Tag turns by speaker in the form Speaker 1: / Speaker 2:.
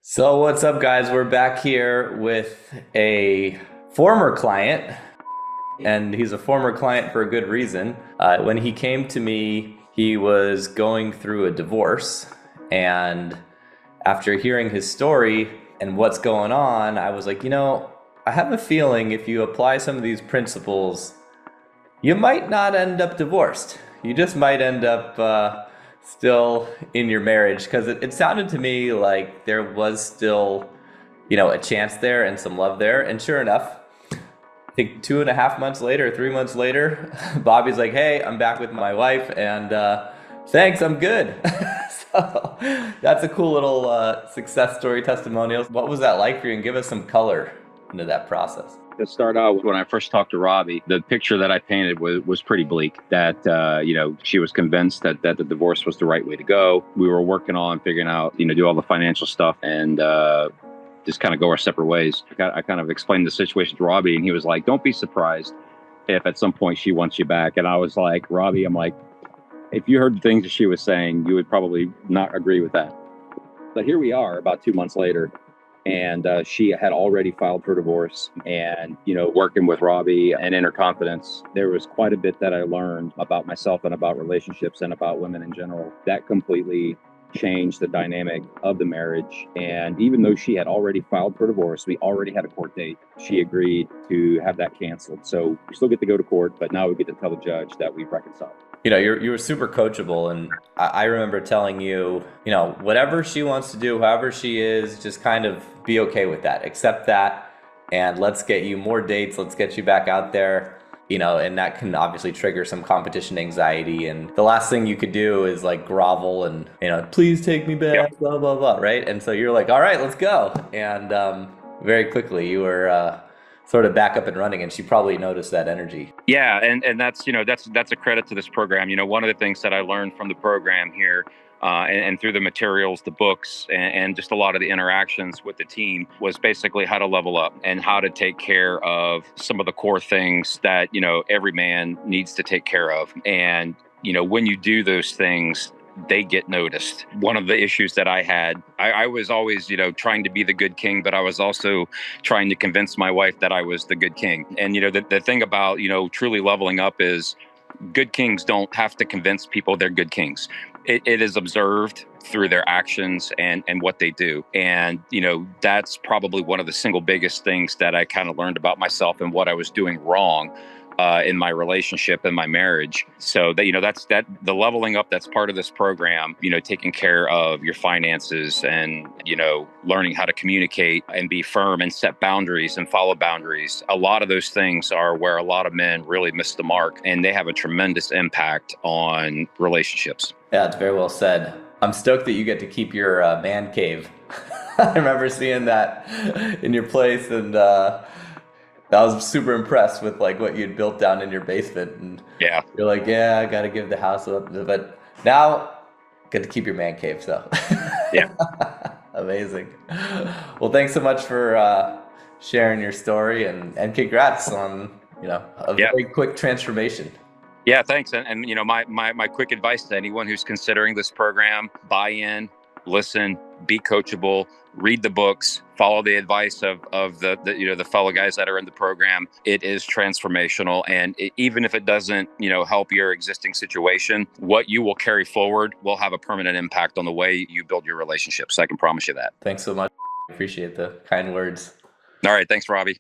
Speaker 1: So what's up, guys? We're back here with a former client, and he's a former client for a good reason. When he came to me, he was going through a divorce, and after hearing his story and what's going on, I was like, I have a feeling if you apply some of these principles, you might not end up divorced. You just might end up still in your marriage, because it sounded to me like there was still, a chance there and some love there. And sure enough, I think 2.5 months later, 3 months later, Bobby's like, "Hey, I'm back with my wife, and thanks, I'm good." So that's a cool little success story testimonial. What was that like for you? And give us some color into that process.
Speaker 2: To start out, when I first talked to Robbie, the picture that I painted was pretty bleak. That she was convinced that the divorce was the right way to go. We were working on figuring out, do all the financial stuff and just kind of go our separate ways. I kind of explained the situation to Robbie, and he was like, "Don't be surprised if at some point she wants you back." And I was like, "Robbie, I'm like, if you heard the things that she was saying, you would probably not agree with that." But here we are, about 2 months later. And she had already filed for divorce. And, working with Robbie and Inner Confidence, there was quite a bit that I learned about myself and about relationships and about women in general. That completely changed the dynamic of the marriage. And even though she had already filed for divorce, we already had a court date. She agreed to have that canceled. So we still get to go to court, but now we get to tell the judge that we've reconciled.
Speaker 1: You were super coachable, and I remember telling you, whatever she wants to do, however she is, just kind of be okay with that, accept that, and let's get you more dates, let's get you back out there, and that can obviously trigger some competition anxiety, and the last thing you could do is like grovel and, please take me back,
Speaker 2: Yep.
Speaker 1: blah, blah, blah, right? And so you're like, all right, let's go. And very quickly you were sort of back up and running, and she probably noticed that energy.
Speaker 2: Yeah, and that's a credit to this program. One of the things that I learned from the program here, and through the materials, the books, and just a lot of the interactions with the team was basically how to level up and how to take care of some of the core things that every man needs to take care of. And when you do those things, they get noticed. One of the issues that I had, I was always, trying to be the good king, but I was also trying to convince my wife that I was the good king. And, the thing about, truly leveling up is good kings don't have to convince people they're good kings. It is observed through their actions and what they do. And, that's probably one of the single biggest things that I kind of learned about myself and what I was doing wrong in my relationship and my marriage. So that the leveling up, that's part of this program, taking care of your finances and, learning how to communicate and be firm and set boundaries and follow boundaries. A lot of those things are where a lot of men really miss the mark, and they have a tremendous impact on relationships.
Speaker 1: Yeah, it's very well said. I'm stoked that you get to keep your man cave. I remember seeing that in your place, and I was super impressed with like what you'd built down in your basement. And
Speaker 2: Yeah.
Speaker 1: you're like, yeah, I got to give the house up. But now, get to keep your man cave. So,
Speaker 2: Yeah.
Speaker 1: Amazing. Well, thanks so much for sharing your story, and congrats on a
Speaker 2: Yeah.
Speaker 1: very quick transformation.
Speaker 2: Yeah, thanks. And my quick advice to anyone who's considering this program: buy in, listen, be coachable, read the books, follow the advice of the fellow guys that are in the program. It is transformational, and even if it doesn't help your existing situation, what you will carry forward will have a permanent impact on the way you build your relationships. I can promise you that.
Speaker 1: Thanks so much. Appreciate the kind words.
Speaker 2: All right, thanks, Robbie.